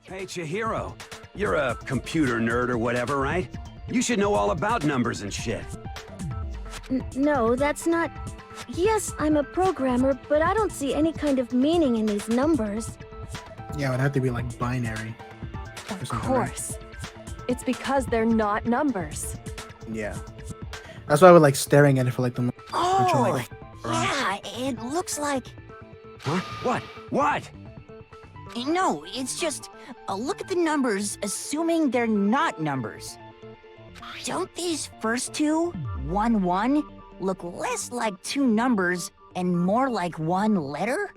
Hey, Chihiro. You're a computer nerd or whatever, right? You should know all about numbers and shit. No, that's not... Yes, I'm a programmer, but I don't see any kind of meaning in these numbers. Yeah, it would have to be like binary. Of course. It's because they're not numbers. Yeah. That's why I would like staring at it for like the... Oh, yeah, it looks like... Huh? What? What? No, it's just a look at the numbers, assuming they're not numbers. Don't these first two, 1, 1, look less like two numbers and more like one letter?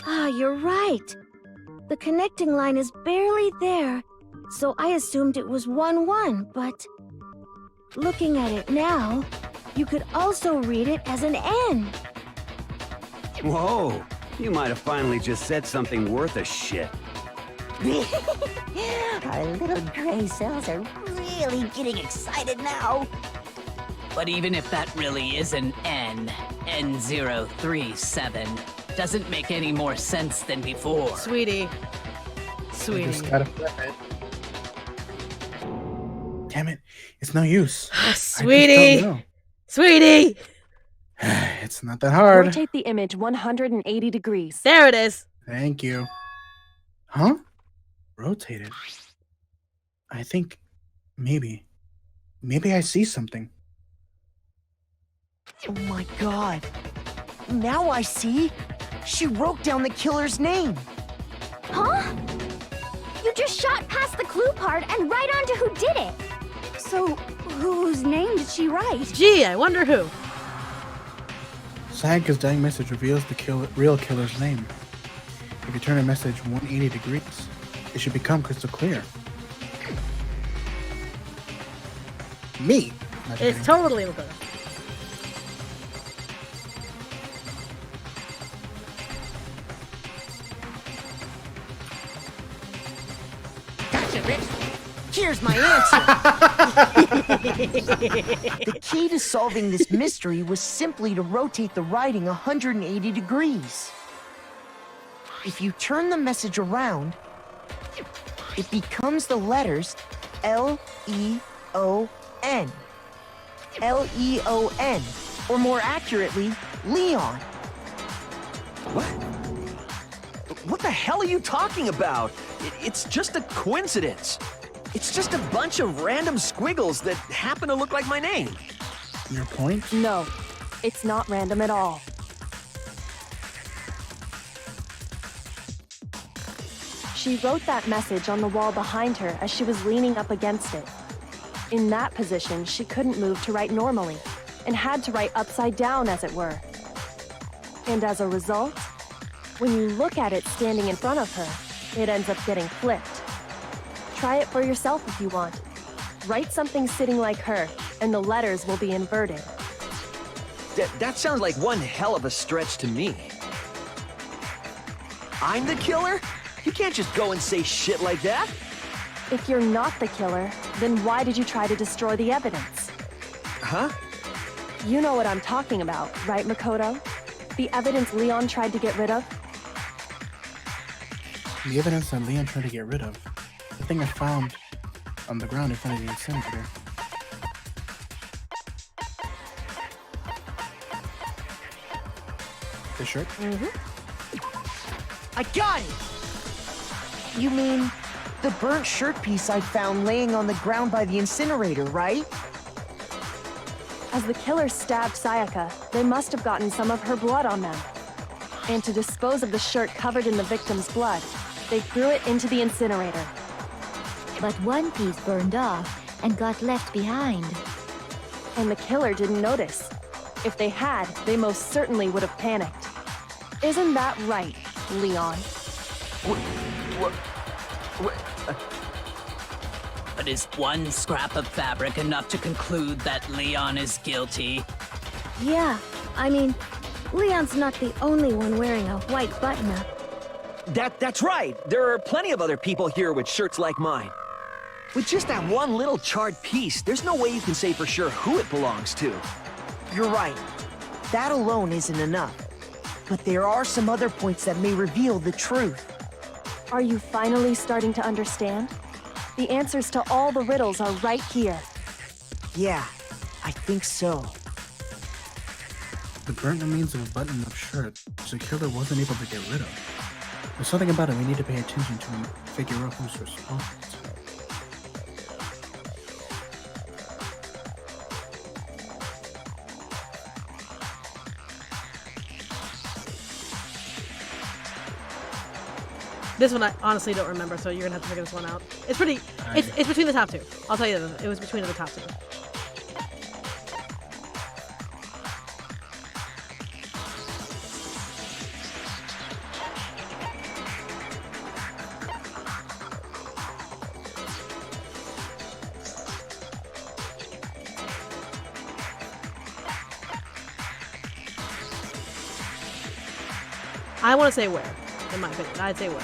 Ah, you're right. The connecting line is barely there, so I assumed it was 1, 1, but... Looking at it now, you could also read it as an N. Whoa. You might have finally just said something worth a shit. Our little gray cells are really getting excited now. But even if that really is an N037, doesn't make any more sense than before. Sweetie. You just gotta flip it. Damn it. It's no use. Sweetie! Sweetie! It's not that hard. Rotate the image 180 degrees. There it is. Thank you. Huh? Rotated. I think... Maybe I see something. Oh my god. Now I see. She wrote down the killer's name. Huh? You just shot past the clue part and right onto who did it. So, whose name did she write? Gee, I wonder who. Sayaka's dying message reveals the real killer's name. If you turn a message 180 degrees, it should become crystal clear. Me. Not It's kidding. totally okay. Gotcha, bitch. Here's my answer. The key to solving this mystery was simply to rotate the writing 180 degrees. If you turn the message around, it becomes the letters L-E-O-N. L-E-O-N, or more accurately, Leon. What? What the hell are you talking about? It's just a coincidence. It's just a bunch of random squiggles that happen to look like my name. Your point? No, it's not random at all. She wrote that message on the wall behind her as she was leaning up against it. In that position, she couldn't move to write normally, and had to write upside down, as it were. And as a result, when you look at it standing in front of her, it ends up getting flipped. Try it for yourself if you want. Write something sitting like her, and the letters will be inverted. That sounds like one hell of a stretch to me. I'm the killer? You can't just go and say shit like that. If you're not the killer, then why did you try to destroy the evidence? Huh? You know what I'm talking about, right, Makoto? The evidence Leon tried to get rid of? The evidence that Leon tried to get rid of. The thing I found on the ground in front of the incinerator. The shirt? I got it! You mean the burnt shirt piece I found laying on the ground by the incinerator, right? As the killer stabbed Sayaka, they must have gotten some of her blood on them. And to dispose of the shirt covered in the victim's blood, they threw it into the incinerator. But one piece burned off and got left behind. And the killer didn't notice. If they had, they most certainly would have panicked. Isn't that right, Leon? But is one scrap of fabric enough to conclude that Leon is guilty? Yeah, I mean, Leon's not the only one wearing a white button-up. That's right. There are plenty of other people here with shirts like mine. With just that one little charred piece, there's no way you can say for sure who it belongs to. You're right. That alone isn't enough. But there are some other points that may reveal the truth. Are you finally starting to understand? The answers to all the riddles are right here. Yeah, I think so. The burnt remains of a button-up shirt, which the killer wasn't able to get rid of. There's something about it we need to pay attention to and figure out who's responsible. This one I honestly don't remember, so you're gonna have to figure this one out. It's pretty. It's between the top two. I'll tell you that it was between the top two. I want to say where, in my opinion. I'd say where.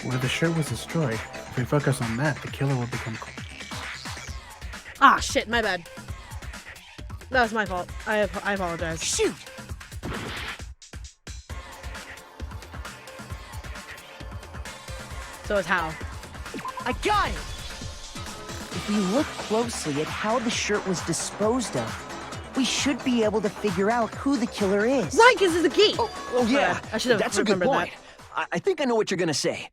Where the shirt was destroyed, if we focus on that, the killer will become... Ah, shit, my bad. That was my fault. I apologize. Shoot! So it's how. I got it! If we look closely at how the shirt was disposed of, we should be able to figure out who the killer is. Right, because it's a key. Oh yeah, I should have that's a good remembered point. I think I know what you're gonna say.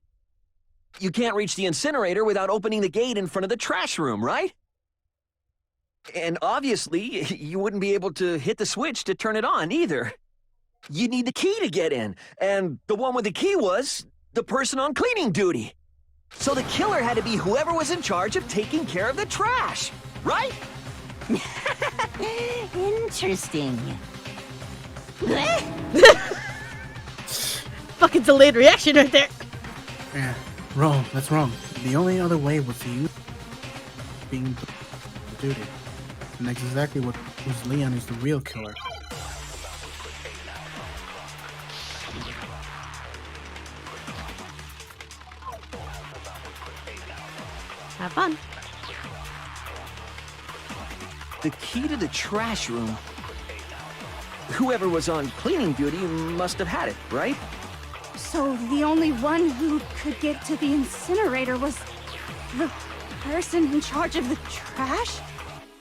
You can't reach the incinerator without opening the gate in front of the trash room, right? And obviously, you wouldn't be able to hit the switch to turn it on either. You'd need the key to get in, and the one with the key was the person on cleaning duty. So the killer had to be whoever was in charge of taking care of the trash, right? Interesting. Fucking delayed reaction right there. Yeah, wrong. That's wrong. The only other way was to use being duty. And that's exactly what was Leon is the real killer. Have fun. The key to the trash room. Whoever was on cleaning duty must have had it, right? So the only one who could get to the incinerator was the person in charge of the trash?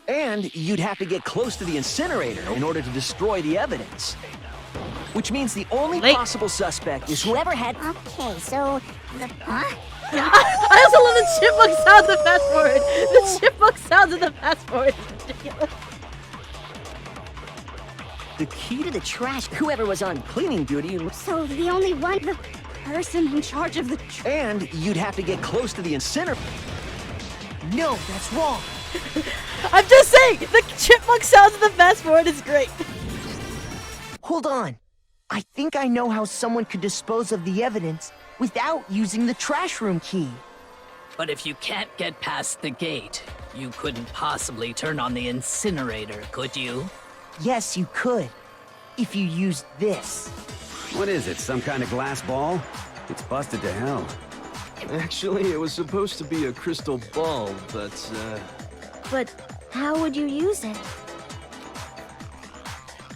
And you'd have to get close to the incinerator in order to destroy the evidence. Which means the only possible suspect is whoever had... Okay, so the... Huh? I also love the chipmunk sounds of fast forward. The chipmunk sounds of the fast forward is ridiculous. The key to the trash... Whoever was on cleaning duty... So the only one... The person in charge of the... And you'd have to get close to the incinerator... No, that's wrong. I'm just saying, the chipmunk sounds of the fast forward is great. Hold on. I think I know how someone could dispose of the evidence without using the trash room key. But if you can't get past the gate, you couldn't possibly turn on the incinerator, could you? Yes, you could. If you used this. What is it, some kind of glass ball? It's busted to hell. Actually, it was supposed to be a crystal ball, but, But how would you use it?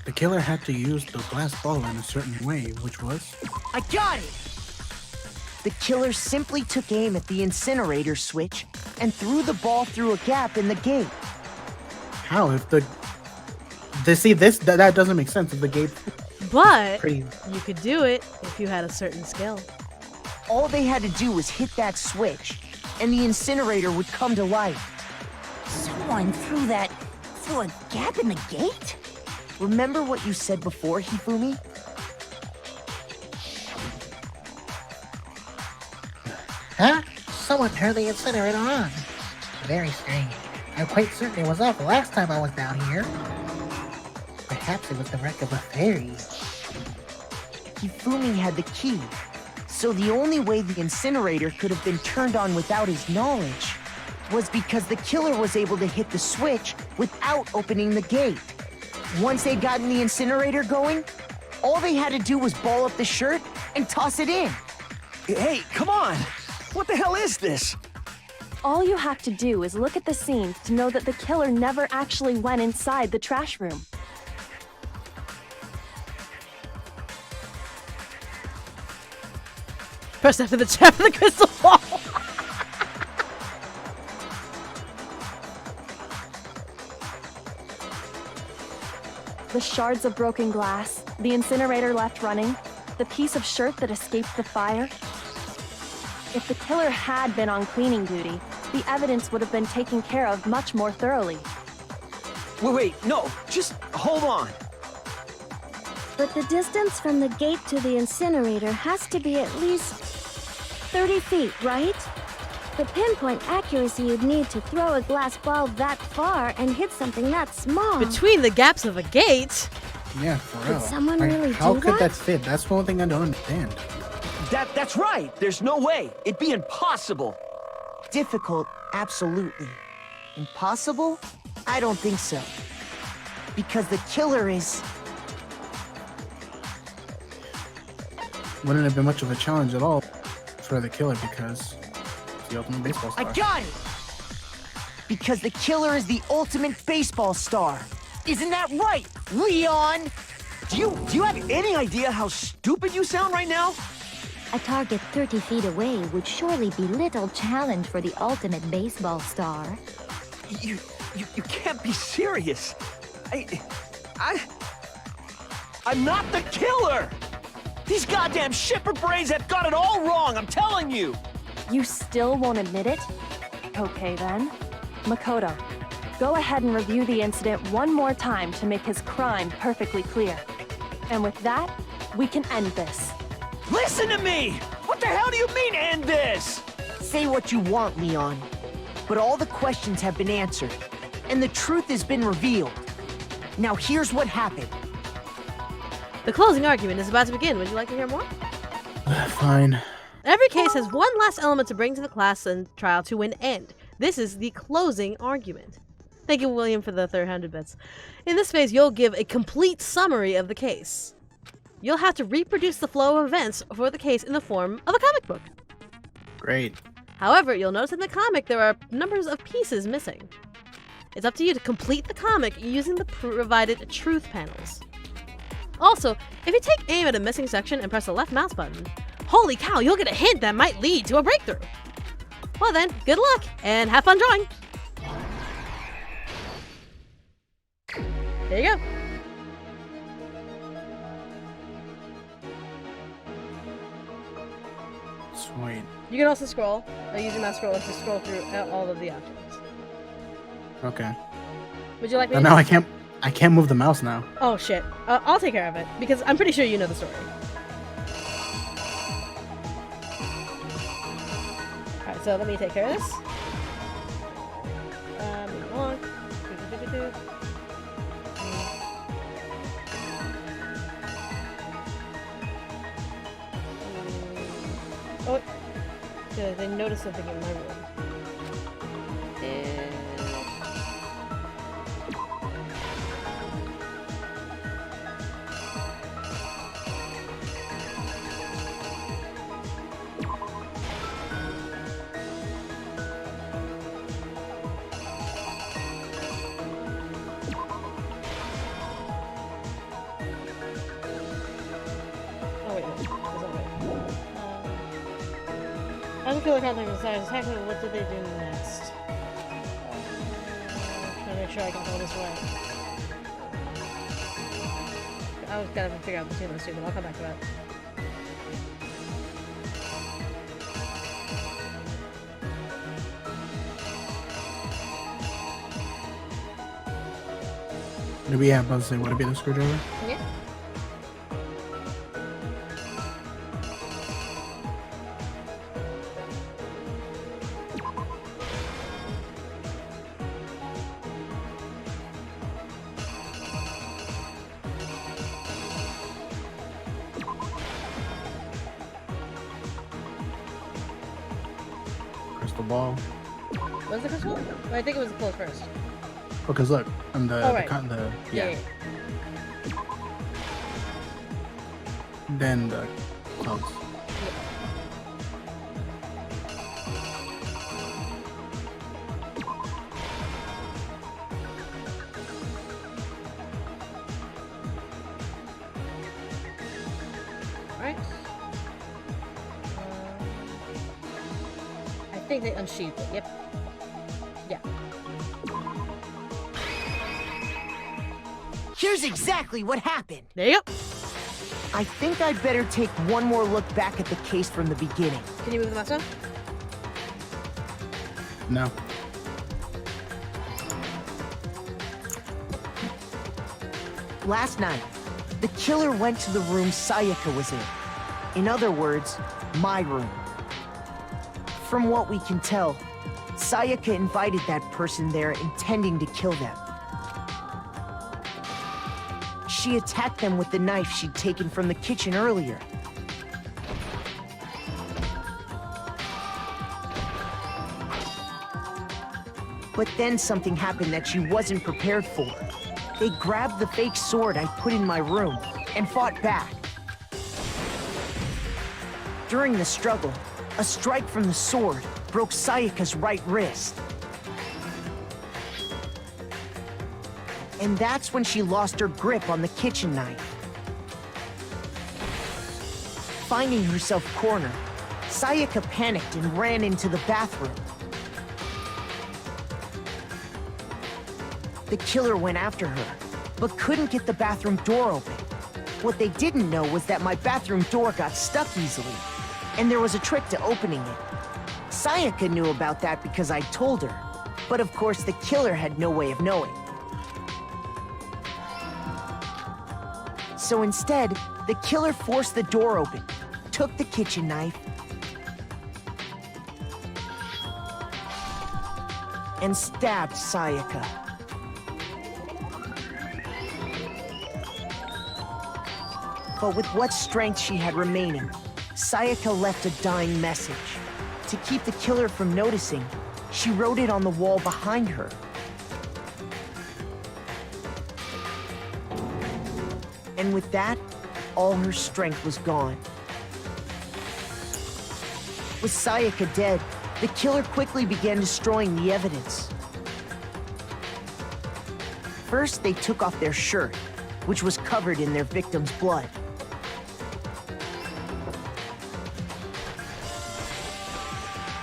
The killer had to use the glass ball in a certain way, which was... I got it! The killer simply took aim at the incinerator switch and threw the ball through a gap in the gate. How? If the... See, that doesn't make sense if the gate... But Pretty... you could do it if you had a certain skill. All they had to do was hit that switch, and the incinerator would come to life. Someone threw a gap in the gate? Remember what you said before, Hifumi? Huh? Someone turned the incinerator on. Very strange. I'm quite certain it was off the last time I was down here. Perhaps it was the wreck of a ferry. Hifumi had the key, so the only way the incinerator could have been turned on without his knowledge was because the killer was able to hit the switch without opening the gate. Once they'd gotten the incinerator going, all they had to do was ball up the shirt and toss it in. hey, come on! What the hell is this? All you have to do is look at the scene to know that the killer never actually went inside the trash room. Press F for the chat for the crystal ball. The shards of broken glass, the incinerator left running, the piece of shirt that escaped the fire. If the killer had been on cleaning duty, the evidence would have been taken care of much more thoroughly. Wait, no, just hold on. But the distance from the gate to the incinerator has to be at least 30 feet, right? The pinpoint accuracy you'd need to throw a glass ball that far and hit something that small. Between the gaps of a gate? Yeah, for real. Did someone really How do could that? that fit? That's the one thing I don't understand. That's right. There's no way. It'd be impossible. Difficult, absolutely. Impossible? I don't think so. Because the killer is... Wouldn't have been much of a challenge at all for the killer because it's the ultimate baseball star. I got it! Because the killer is the ultimate baseball star. Isn't that right, Leon? Do you have any idea how stupid you sound right now? A target 30 feet away would surely be little challenge for the ultimate baseball star. You can't be serious. I'm not the killer! These goddamn shipper brains have got it all wrong, I'm telling you! You still won't admit it? Okay then. Makoto, go ahead and review the incident one more time to make his crime perfectly clear. And with that, we can end this. Listen to me! What the hell do you mean, end this? Say what you want, Leon. But all the questions have been answered, and the truth has been revealed. Now here's what happened. The closing argument is about to begin. Would you like to hear more? Fine. Every case has one last element to bring to the class and trial to an end. This is the closing argument. Thank you, William, for the 300 bits. In this phase, you'll give a complete summary of the case. You'll have to reproduce the flow of events for the case in the form of a comic book. Great. However, you'll notice in the comic there are numbers of pieces missing. It's up to you to complete the comic using the provided truth panels. Also, if you take aim at a missing section and press the left mouse button, holy cow, you'll get a hint that might lead to a breakthrough. Well then, good luck, and have fun drawing! There you go. Sweet. You can also scroll, using that scroller to scroll through all of the objects. Okay. Would you like me But to... now I can't move the mouse now. Oh shit. I'll take care of it, because I'm pretty sure you know the story. Alright, so let me take care of this. Moving along. Oh, they noticed something in my room. And... As a killer contact decides exactly what did they do next. Trying to make sure I got all this right. I was gotta figure out between those two, but I'll come back to that. Do we have, I was saying, would it be the screwdriver? Yeah. Crystal ball. Was it crystal? I think it was close first. Because look, on the, Oh, right. yeah. Then the clouds. Alright. think they unsheathed it. Yep. Yeah. Here's exactly what happened. There you go. I think I'd better take one more look back at the case from the beginning. Can you move the mouse down? No. Last night, the killer went to the room Sayaka was in. In other words, my room. From what we can tell, Sayaka invited that person there intending to kill them. She attacked them with the knife she'd taken from the kitchen earlier. But then something happened that she wasn't prepared for. They grabbed the fake sword I put in my room and fought back. During the struggle, a strike from the sword broke Sayaka's right wrist. And that's when she lost her grip on the kitchen knife. Finding herself cornered, Sayaka panicked and ran into the bathroom. The killer went after her, but couldn't get the bathroom door open. What they didn't know was that my bathroom door got stuck easily, and there was a trick to opening it. Sayaka knew about that because I told her, but of course the killer had no way of knowing. So instead, the killer forced the door open, took the kitchen knife, and stabbed Sayaka. But with what strength she had remaining, Sayaka left a dying message. To keep the killer from noticing, she wrote it on the wall behind her. And with that, all her strength was gone. With Sayaka dead, the killer quickly began destroying the evidence. First, they took off their shirt, which was covered in their victim's blood.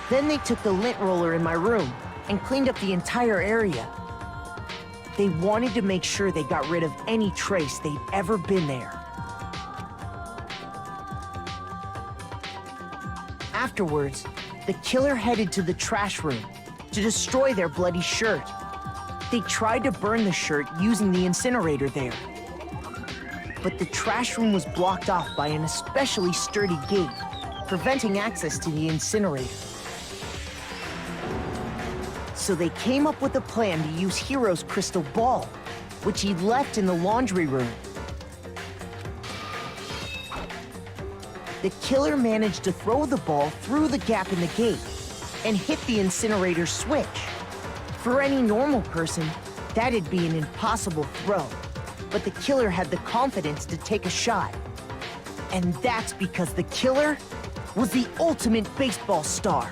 Then they took the lint roller in my room and cleaned up the entire area. They wanted to make sure they got rid of any trace they'd ever been there. Afterwards, the killer headed to the trash room to destroy their bloody shirt. They tried to burn the shirt using the incinerator there. But the trash room was blocked off by an especially sturdy gate, preventing access to the incinerator. So they came up with a plan to use Hiro's crystal ball, which he'd left in the laundry room. The killer managed to throw the ball through the gap in the gate and hit the incinerator switch. For any normal person, that'd be an impossible throw, but the killer had the confidence to take a shot. And that's because the killer was the ultimate baseball star.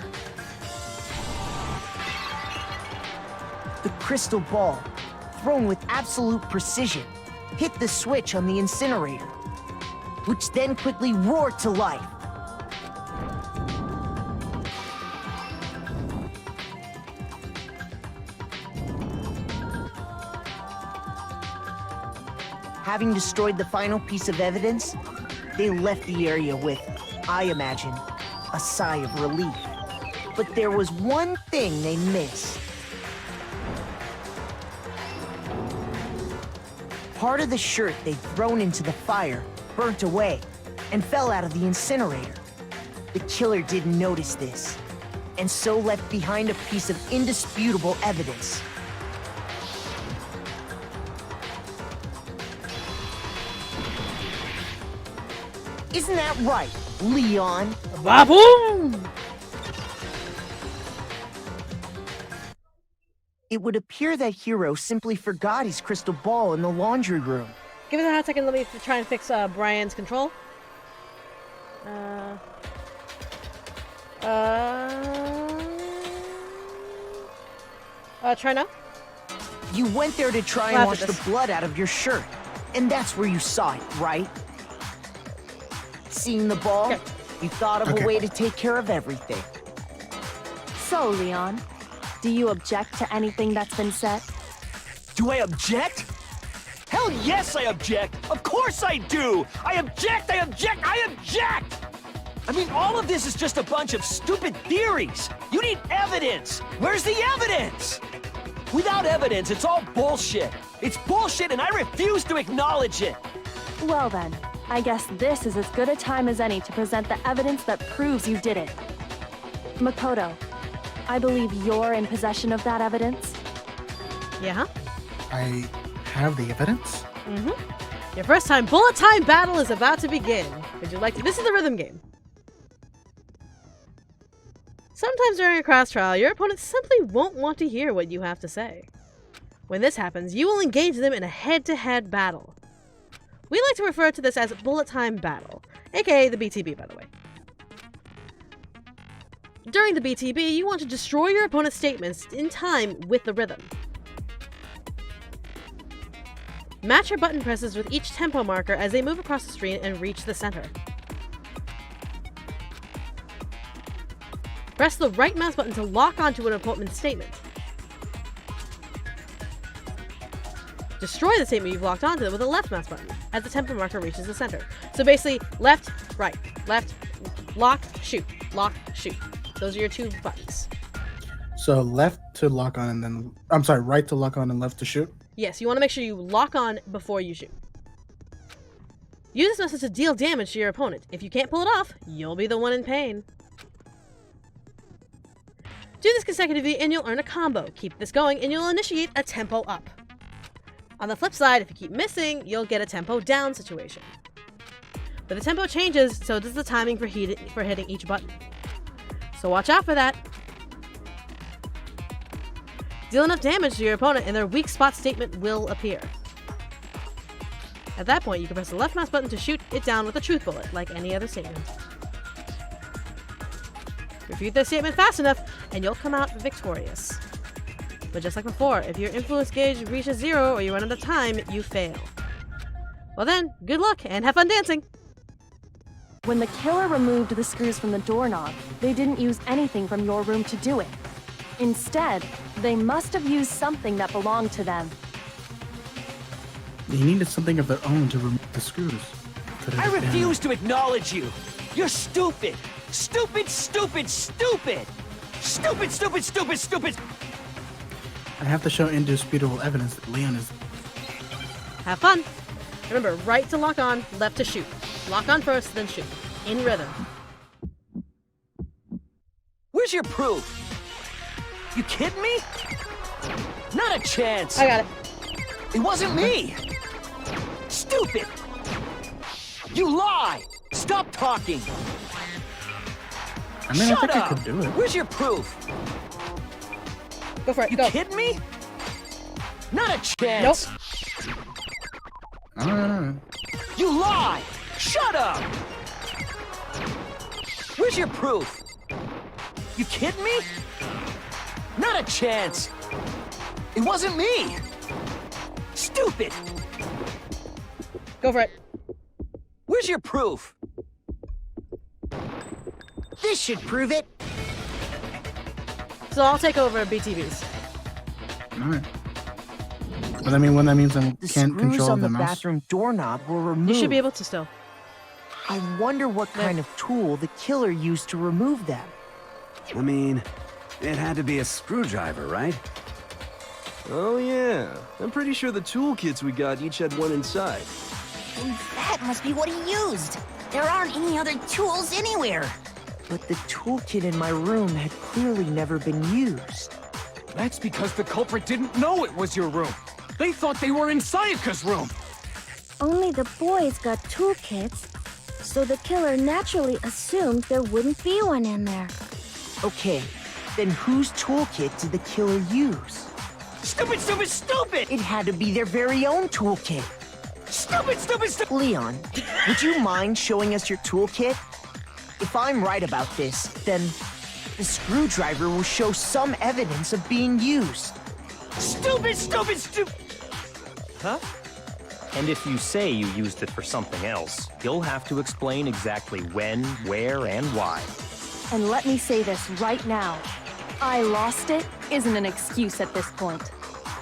The crystal ball, thrown with absolute precision, hit the switch on the incinerator, which then quickly roared to life. Having destroyed the final piece of evidence, they left the area with, I imagine, a sigh of relief. But there was one thing they missed. Part of the shirt they'd thrown into the fire burnt away and fell out of the incinerator. The killer didn't notice this, and so left behind a piece of indisputable evidence. Isn't that right, Leon? Baboom! It would appear that Hiro simply forgot his crystal ball in the laundry room. Give it a hot second. Let me try and fix Bryan's control. Try now. You went there to try and wash the blood out of your shirt, and that's where you saw it, right? Seeing the ball, you thought of a way to take care of everything. So, Leon, do you object to anything that's been said? Do I object? Hell yes, I object! Of course I do! I object! I object! I object! I mean, all of this is just a bunch of stupid theories! You need evidence! Where's the evidence? Without evidence, it's all bullshit! It's bullshit and I refuse to acknowledge it! Well then, I guess this is as good a time as any to present the evidence that proves you did it. Makoto, I believe you're in possession of that evidence? Yeah? I have the evidence? Mm-hmm. Your first time bullet time battle is about to begin. Would you like to? This is the rhythm game. Sometimes during a cross trial, your opponent simply won't want to hear what you have to say. When this happens, you will engage them in a head-to-head battle. We like to refer to this as bullet time battle, aka the BTB, by the way. During the BTB, you want to destroy your opponent's statements in time with the rhythm. Match your button presses with each tempo marker as they move across the screen and reach the center. Press the right mouse button to lock onto an opponent's statement. Destroy the statement you've locked onto with the left mouse button as the tempo marker reaches the center. So basically, left, lock, shoot, lock, shoot. Those are your two buttons. So left to lock on and then... I'm sorry, right to lock on and left to shoot? Yes, you want to make sure you lock on before you shoot. Use this message to deal damage to your opponent. If you can't pull it off, you'll be the one in pain. Do this consecutively and you'll earn a combo. Keep this going and you'll initiate a tempo up. On the flip side, if you keep missing, you'll get a tempo down situation. But the tempo changes, so does the timing for hitting each button. So watch out for that. Deal enough damage to your opponent and their weak spot statement will appear. At that point, you can press the left mouse button to shoot it down with a truth bullet, like any other statement. Refute their statement fast enough, and you'll come out victorious. But just like before, if your influence gauge reaches 0 or you run out of time, you fail. Well then, good luck and have fun dancing! When the killer removed the screws from the doorknob, they didn't use anything from your room to do it. Instead, they must have used something that belonged to them. They needed something of their own to remove the screws. I refuse to acknowledge you! You're stupid! Stupid, stupid, stupid! Stupid, stupid, stupid, stupid! I have to show indisputable evidence that Leon is... Have fun! Remember, right to lock on, left to shoot. Lock on first, then shoot. In rhythm. Where's your proof? You kidding me? Not a chance! I got it. It wasn't me! Stupid! You lie! Stop talking! I mean, Shut I think up! I could do it. Where's your proof? Go for it, You go. kidding me? Not a chance! Nope. Alright. You lie! Shut up! Where's your proof? You kidding me? Not a chance! It wasn't me! Stupid! Go for it. Where's your proof? This should prove it. So I'll take over BTVs. Alright. But I mean, when that means I The can't screws control on the the mouse. bathroom doorknob were removed. You should be able to still. I wonder what kind of tool the killer used to remove them. I mean, it had to be a screwdriver, right? Oh yeah, I'm pretty sure the toolkits we got each had one inside. And that must be what he used. There aren't any other tools anywhere. But the toolkit in my room had clearly never been used. That's because the culprit didn't know it was your room. They thought they were in Sayaka's room. Only the boys got toolkits, so the killer naturally assumed there wouldn't be one in there. Okay, then whose toolkit did the killer use? Stupid, stupid, stupid! It had to be their very own toolkit. Stupid, stupid, stupid! Leon, would you mind showing us your toolkit? If I'm right about this, then the screwdriver will show some evidence of being used. Stupid, stupid, stupid! Huh? And if you say you used it for something else, you'll have to explain exactly when, where, and why. And let me say this right now. I lost it isn't an excuse at this point.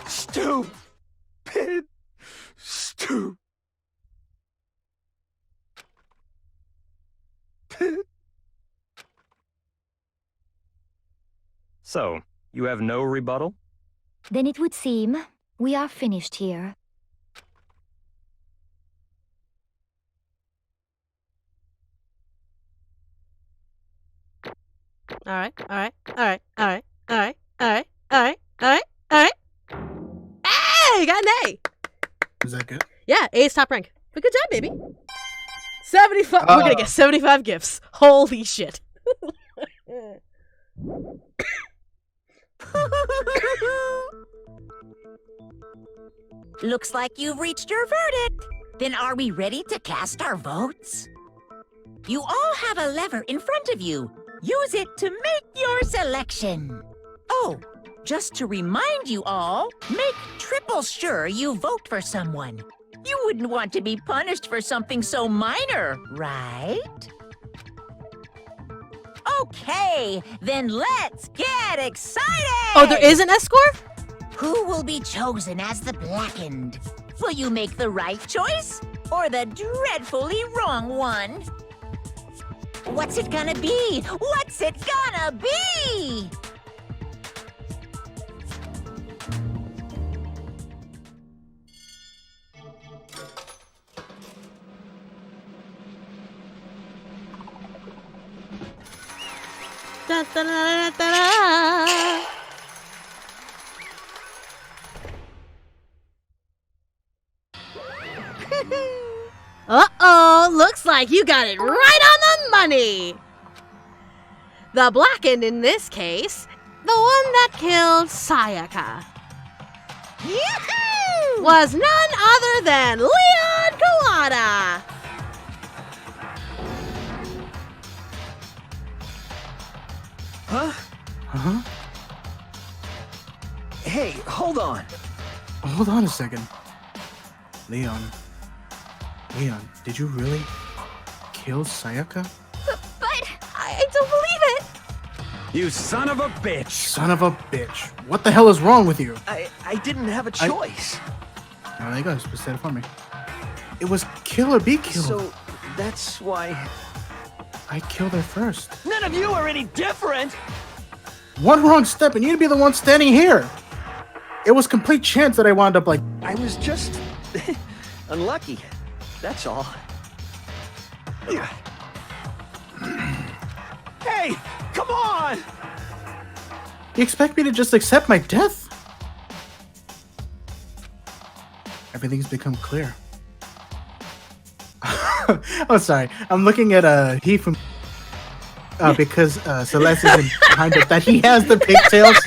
Stupid. Stupid. So, you have no rebuttal? Then it would seem we are finished here. Alright. Hey, got an A! Is that good? Yeah, A is top rank. But good job, baby. 75. We're gonna get 75 gifts. Holy shit. Looks like you've reached your verdict. Then are we ready to cast our votes? You all have a lever in front of you. Use it to make your selection. Oh, just to remind you all, make triple sure you vote for someone. You wouldn't want to be punished for something so minor, right? Okay, then let's get excited! Oh, there is an S score? Who will be chosen as the blackened? Will you make the right choice or the dreadfully wrong one? What's it gonna be? What's it gonna be? Da, da, da, da, da. Uh-oh, looks like you got it right on the money. The blackened in this case, the one that killed Sayaka, Yahoo! was none other than Leon Kawada. Huh? Huh? Hey, hold on. Hold on a second. Leon, did you really kill Sayaka? But I don't believe it. You son of a bitch! Son of a bitch. What the hell is wrong with you? I didn't have a choice. Oh, there you go. Just said it for me. It was kill or be killed. So, that's why... I killed her first. None of you are any different! One wrong step and you'd be the one standing here. It was complete chance that I wound up like... I was just... unlucky. That's all. Hey! Come on! You expect me to just accept my death? Everything's become clear. Oh, sorry. I'm looking at he from because Celeste is behind it. That he has the pigtails.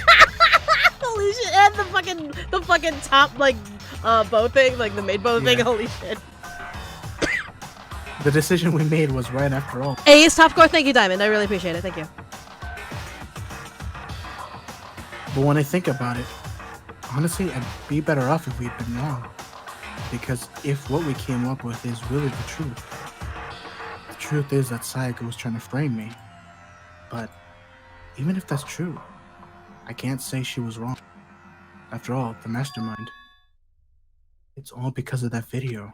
Holy shit! And the fucking top like bow thing, like the maid bow thing. Holy shit! The decision we made was right after all. A is top score. Thank you, Diamond. I really appreciate it. Thank you. But when I think about it, honestly, I'd be better off if we'd been wrong. Because if what we came up with is really the truth is that Sayaka was trying to frame me. But even if that's true, I can't say she was wrong. After all, the mastermind. It's all because of that video.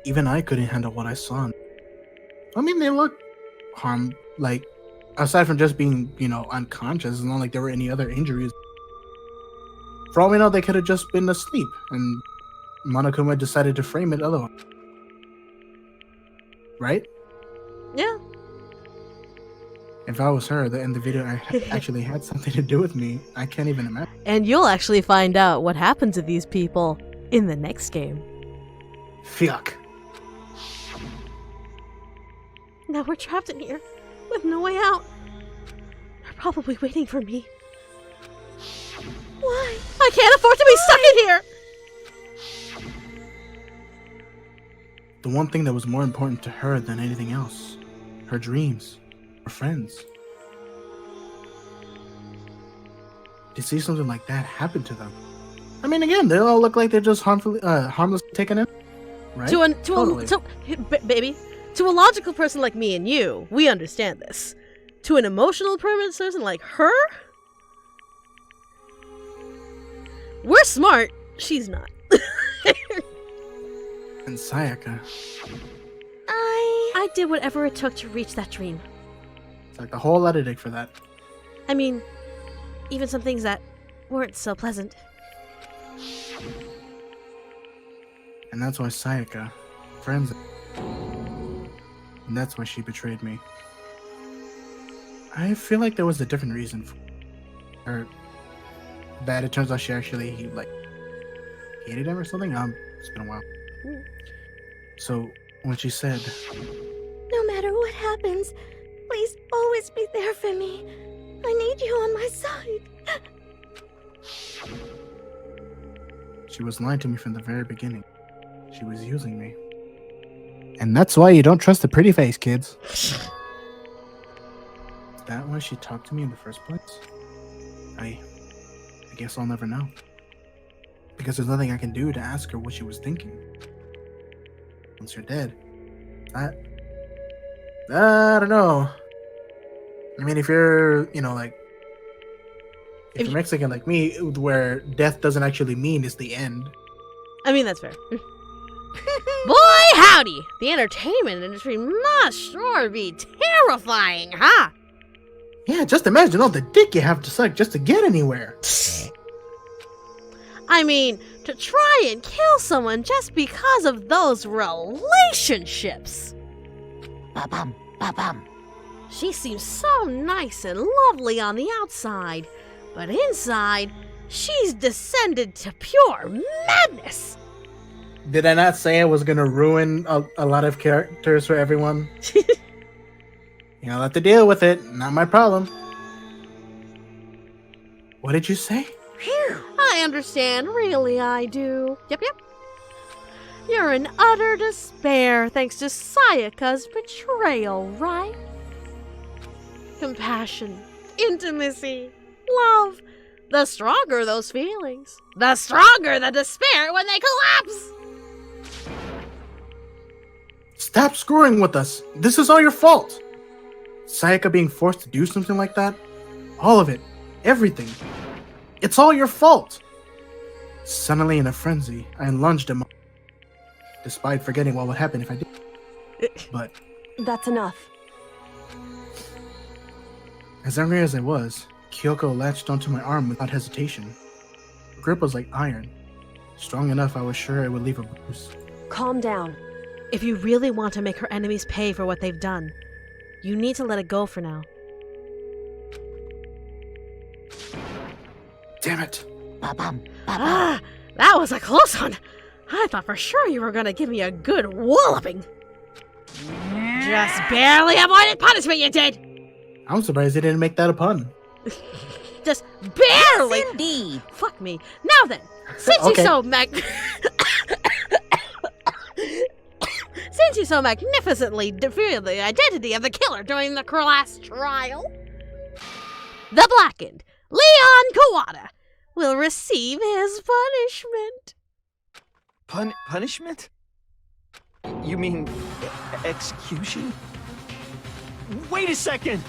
Even I couldn't handle what I saw. I mean, they look like, aside from just being, unconscious, it's not like there were any other injuries. For all we know, they could have just been asleep, and Monokuma decided to frame it otherwise. Right? Yeah. If I was her, and the video actually had something to do with me, I can't even imagine. And you'll actually find out what happened to these people in the next game. Fuck. Now we're trapped in here, with no way out. They're probably waiting for me. Why? I can't afford to be stuck in here! The one thing that was more important to her than anything else. Her dreams. Her friends. To see something like that happen to them. I mean, again, they all look like they're just harmless taken in. Right? Baby, to a logical person like me and you, we understand this. to an emotional person like her? We're smart. She's not. And Sayaka. I did whatever it took to reach that dream. It's like a whole lot of dick for that. I mean, even some things that weren't so pleasant. And that's why Sayaka, friends, and that's why she betrayed me. I feel like there was a different reason for her. That it turns out she actually hated him or something. It's been a while. So when she said, No matter what happens, please always be there for me. I need you on my side. she was lying to me from the very beginning. She was using me. And that's why you don't trust a pretty face, kids. Is that why she talked to me in the first place? I guess I'll never know. Because there's nothing I can do to ask her what she was thinking. Once you're dead, I don't know. I mean, if you're, if you're Mexican like me, where death doesn't actually mean it's the end. I mean, that's fair. Boy, howdy! The entertainment industry must sure be terrifying, huh? Yeah, just imagine all the dick you have to suck just to get anywhere. I mean, to try and kill someone just because of those relationships. Ba-bum, ba-bum. She seems so nice and lovely on the outside, but inside, she's descended to pure madness. Did I not say I was gonna ruin a lot of characters for everyone? You'll have to deal with it. Not my problem. What did you say? I understand, really I do. Yep. You're in utter despair thanks to Sayaka's betrayal, right? Compassion, intimacy, love. The stronger those feelings, the stronger the despair when they collapse. Stop screwing with us. This is all your fault. Sayaka being forced to do something like that. All of it. Everything. It's all your fault. Suddenly in a frenzy, I lunged him, despite forgetting what would happen if I did. But That's enough. as angry as I was, Kyoko latched onto my arm without hesitation. Her grip was like iron. Strong enough I was sure it would leave a bruise. Calm down. If you really want to make her enemies pay for what they've done, you need to let it go for now. Damn it. Ba-bum, Ah, that was a close one. I thought for sure you were gonna give me a good walloping. Just barely avoided punishment, you did. I'm surprised they didn't make that a pun. Just barely. Yes, indeed. Fuck me. Now then, since Okay. Since you so magnificently revealed the identity of the killer during the class trial, the blackened Leon Kawada will receive his punishment. Punishment? You mean execution? Wait a second!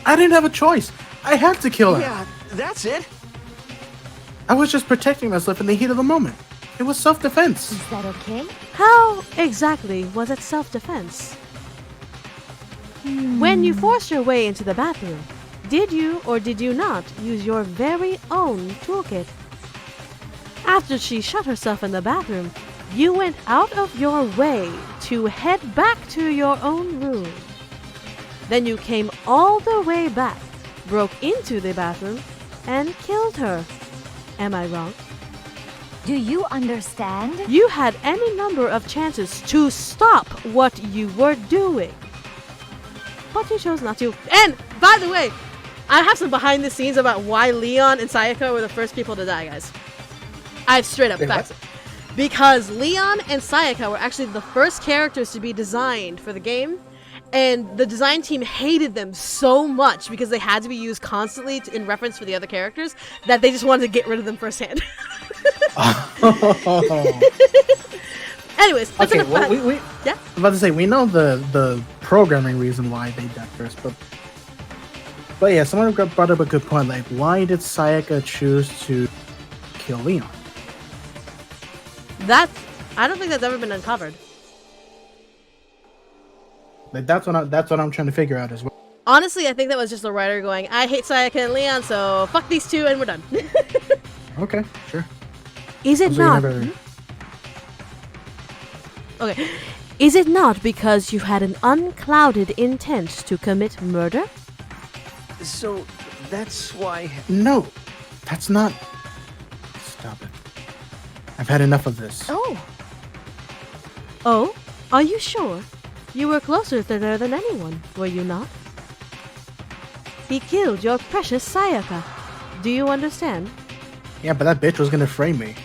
I didn't have a choice. I had to kill her. Yeah, that's it. I was just protecting myself in the heat of the moment. It was self-defense. Is that okay? How exactly was it self-defense? When you forced your way into the bathroom, did you or did you not use your very own toolkit? After she shut herself in the bathroom, you went out of your way to head back to your own room. Then you came all the way back, broke into the bathroom, and killed her. Am I wrong? Do you understand? You had any number of chances to stop what you were doing, but you chose not to. And, by the way, I have some behind the scenes about why Leon and Sayaka were the first people to die, guys. I've straight up facts. Because Leon and Sayaka were actually the first characters to be designed for the game, and the design team hated them so much because they had to be used constantly in reference for the other characters that they just wanted to get rid of them firsthand. Anyways, that's Okay, enough well, yeah? I'm about to say, we know the programming reason why they died first, but yeah, someone brought up a good point. Like, why did Sayaka choose to kill Leon? I don't think that's ever been uncovered. Like, that's what I'm trying to figure out as well. Honestly, I think that was just the writer going, I hate Sayaka and Leon, so fuck these two and we're done. Okay, sure. Is it So you not? never- Okay. Is it not because you had an unclouded intent to commit murder? So, that's why... No, that's not... Stop it. I've had enough of this. Oh, Oh? Are you sure? You were closer to there than anyone, were you not? He killed your precious Sayaka. Do you understand? Yeah, but that bitch was gonna frame me.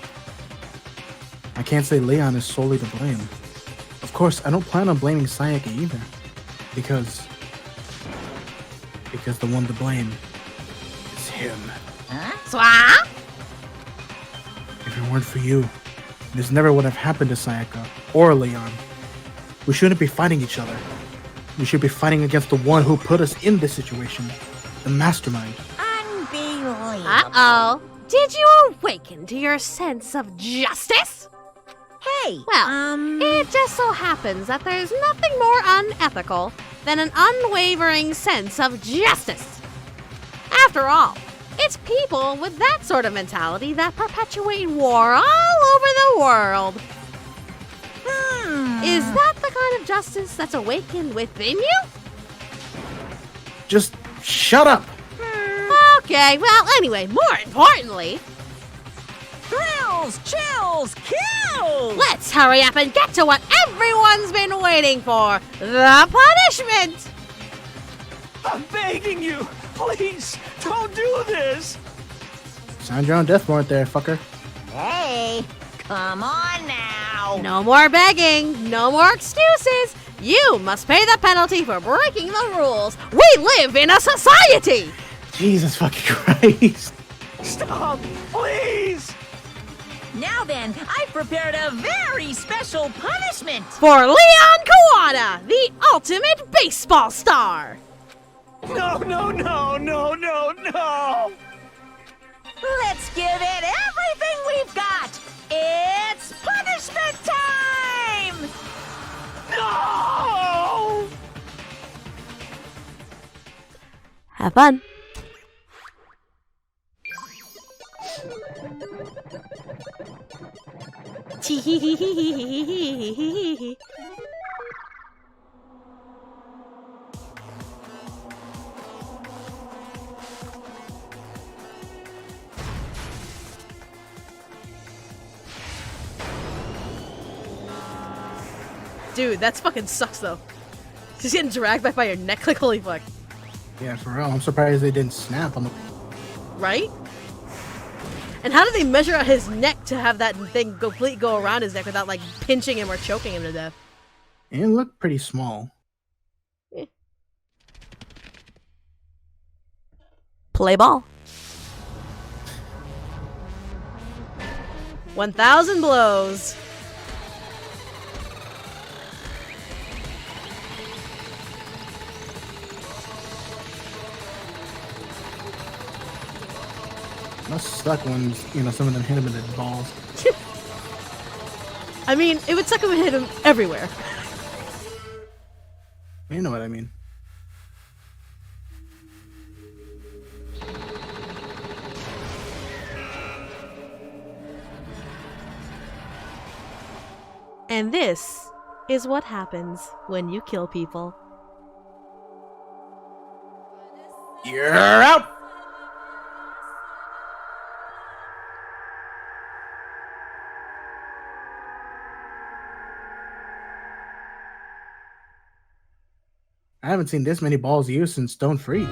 I can't say Leon is solely to blame. Of course, I don't plan on blaming Sayaka either. Because the one to blame is him. Swah? If it weren't for you, this never would have happened to Sayaka or Leon. We shouldn't be fighting each other. We should be fighting against the one who put us in this situation, the mastermind. Unbelievable. Uh-oh. Did you awaken to your sense of justice? Hey, Well, it just so happens that there's nothing more unethical than an unwavering sense of justice. After all, it's people with that sort of mentality that perpetuate war all over the world. Is that the kind of justice that's awakened within you? Just shut up! Okay, well, anyway, more importantly, thrills, chills, kills! let's hurry up and get to what everyone's been waiting for, the punishment! I'm begging you! Please, don't do this! Signed your own death warrant there, fucker. Hey, come on now! No more begging, no more excuses. You must pay the penalty for breaking the rules. We live in a society! Jesus fucking Christ. Stop, please! Now then, I've prepared a very special punishment! For Leon Kawada, the ultimate baseball star! No, no, no, no, no, no! Let's give it everything we've got! It's punishment time! No! Have fun. Dude, that's fucking sucks though. Just getting dragged back by your neck, like holy fuck. Yeah, for real. I'm surprised they didn't snap on the... Right? And how did they measure out his neck to have that thing completely go around his neck without like pinching him or choking him to death? It looked pretty small. Play ball. 1,000 blows. Must suck when, you know, some of them hit him in the balls. I mean, it would suck if it hit him everywhere. You know what I mean. And this is what happens when you kill people. You're out! I haven't seen this many balls used since Stone Free.